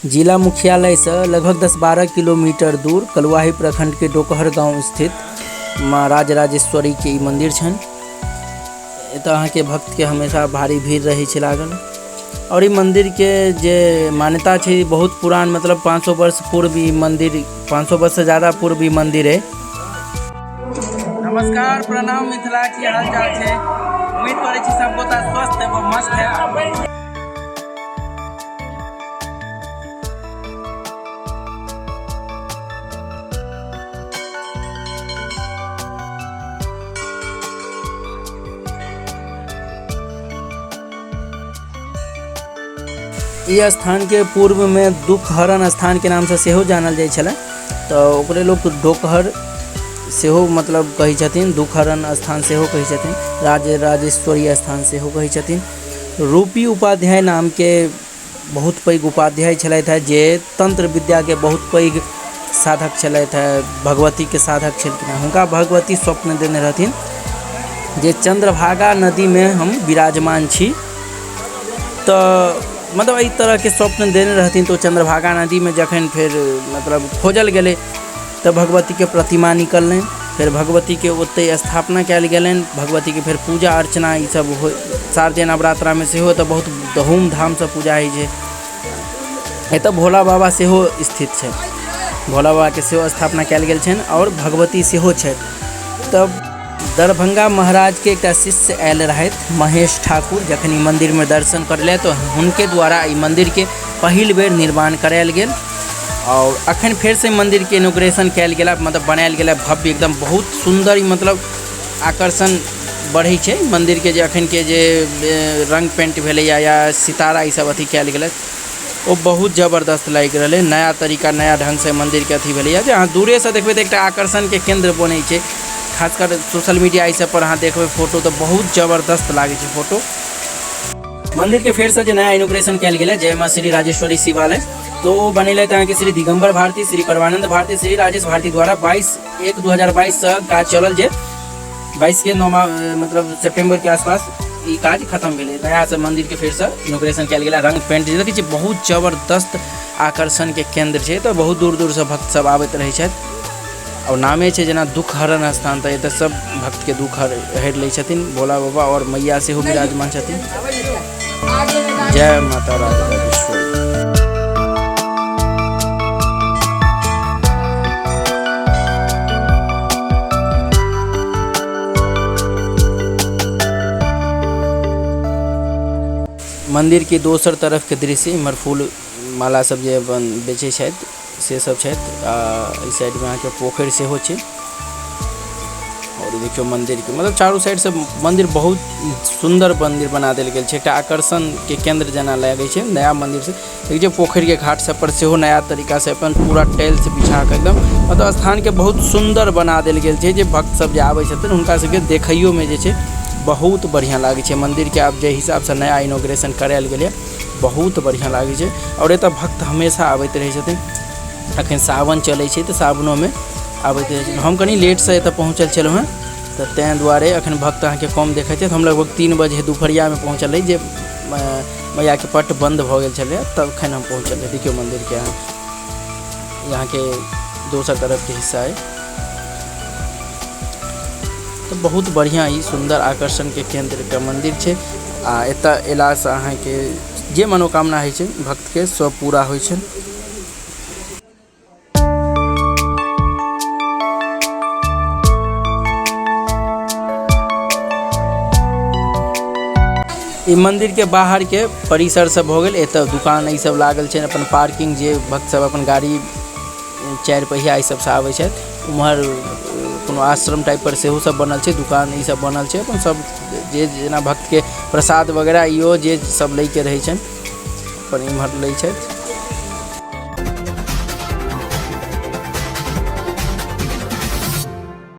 जिला मुख्यालय से लगभग 10-12 किलोमीटर दूर कलुआही प्रखंड के डोकहर गांव स्थित माँ राजराजेश्वरी के ई मंदिर छन। एतऽ अहाँ के भक्त के हमेशा भारी भीड़ रही छै लागल। और ई मंदिर के जे मान्यता छै बहुत पुरान, मतलब 500 वर्ष पूर्व ई मंदिर, 500 वर्ष से ज़्यादा पूर्व ई मंदिर है। नमस्कार, प्रणाम मिथिला, की हाल चाल छै? उम्मीद करै छी सब गोटा स्वस्थ एवं मस्त है। ये स्थान के पूर्व में दुखहरण स्थान के नाम से सेहो जानल जाइ छलै, तो ओकरे लोग डोकहर सेहो मतलब कहै छथिन, दुखहरण स्थान सेहो कहै छथिन, राजराजेश्वरी स्थान सेहो कहै छथिन। रूपी उपाध्याय नाम के बहुत पैघ उपाध्याय छलथि है, जे तंत्र विद्या के बहुत पैघ साधक छलथि है, भगवती के साधक छलखिन। हुनका भगवती स्वप्न देने रहथिन जे चंद्रभागा नदी में हम विराजमान छी, तो मतलब एहि तरह के स्वप्न देने रहथिन। तो चंद्रभागा नदी में जखन फिर मतलब खोजल गेलै तो भगवती के प्रतिमा निकलनि, फिर भगवती के ओते स्थापना कयल गेलनि। भगवती के फिर पूजा अर्चना ई सब हो, शारदीय नवरात्रा में सेहो तो बहुत धूमधाम से पूजा होइ छै। एतऽ भोला बाबा सेहो स्थित छै, भोला बाबा के सेहो स्थापना कयल गेल छनि और भगवती सेहो छै। तब दरभंगा महाराज के एक शिष्य आयल रहथि, महेश ठाकुर, जखन ई मंदिर में दर्शन करले तो हुनके द्वारा ई मंदिर के पहिल बेर निर्माण करायल गेल। और अखन फिर से मंदिर के इनॉग्रेशन कयल गेला, मतलब बनायल गेला भव्य, एकदम बहुत सुंदर, मतलब आकर्षण बढ़ै छै मंदिर के। जे अखन के जे रंग पेंट भेलैया या सितारा ई सब अथी कयल गेलै, वो बहुत जबरदस्त लागि रहलै। नया तरीका, नया ढंग से मंदिर के अथी भेलैया, जे अहाँ दूरे से देखबै तो एकटा आकर्षण के केंद्र बनै छै। खासकर सोशल मीडिया ई सब पर अहाँ देखबै फोटो तो बहुत जबरदस्त लागे छै फोटो। मंदिर के फेर से जो नया इनॉग्रेशन कयल गेलै, जय माँ श्री राजेश्वरी शिवालय, तो बनेले अहाँ के श्री दिगंबर भारती, श्री परमानंद भारती, श्री राजेश भारती द्वारा 22/1/2022 से काज चलल, जे 22 के मतलब सितंबर के आसपास ई काज खत्म भेलै। नया से मंदिर के फेर से इनॉग्रेशन कयल गेलै, रंग पेंट देखै छी बहुत जबरदस्त आकर्षण के केंद्र छै। तो बहुत दूर दूर से भक्त सब आबैत रहै छथि। और नामे छै जेना दुखहरण स्थान, तो एतऽ सब भक्त के दुख हरि लै छथिन। भोला बाबा और मैया सेहो विराजमान छथिन। जय माता राजराजेश्वरी। मंदिर के दोसर तरफ के दृश्य, इम्हर फूल माला सब जे बेचै छथि से सब छथि। इस साइड में अहाँ के पोखरि सेहो छै। और देखियो मंदिर के मतलब चारों साइड से मंदिर बहुत सुंदर मंदिर बना देल गेल छै, एकटा आकर्षण के केंद्र जेना लागै छै नया मंदिर से। देखिए पोखरि के घाट सब पर सेहो नया तरीका से अपन पूरा टाइल्स बिछा के एकदम मतलब स्थान के बहुत सुंदर बना देल गेल छै, जे भक्त सब जे आबै छथिन हुनका सबके देखैयो में जे छै बहुत बढ़िया लागे छै। मंदिर के आब जे हिसाब से नया इनॉग्रेशन करायल गेलै बहुत बढ़िया लागे छै। और एतऽ भक्त हमेशा आबैत रहै छथिन। अखन सावन चलै छै तो सावनों में आबैत रहै छथिन। हम कनी लेट से एतऽ पहुँचल छलहुँ हैं, तो तैं दुआरे अखन भक्त अहाँ के कम देखै छै। हम लगभग 3 बजे दुपहरिया में पहुँचल रही, जे मैया के पट बंद भऽ गेल छलै, तब खन हम पहुँचल रही। देखियो मंदिर के यहाँ के दोसर तरफ के हिस्सा है, तो बहुत बढ़िया ई सुंदर आकर्षण के केंद्र के मंदिर छै। आ एतऽ एला से अहाँ के जे मनोकामना होइ छै भक्त के सब पूरा होइ छै। ई मंदिर के बाहर के परिसर सब हो गेल, एतऽ दुकान ई सब लागल छै, अपन पार्किंग, जे भक्त सब अपन गाड़ी 4 पहिया ई सब से आबै छै। उम्हर कोनो आश्रम टाइप पर सेहो सब बनल छै, दुकान ई सब बनल छै। अपन सब जे जेना भक्त के प्रसाद वगैरह इहो जे सब लै के रहै छै अपन इम्हर लै छै।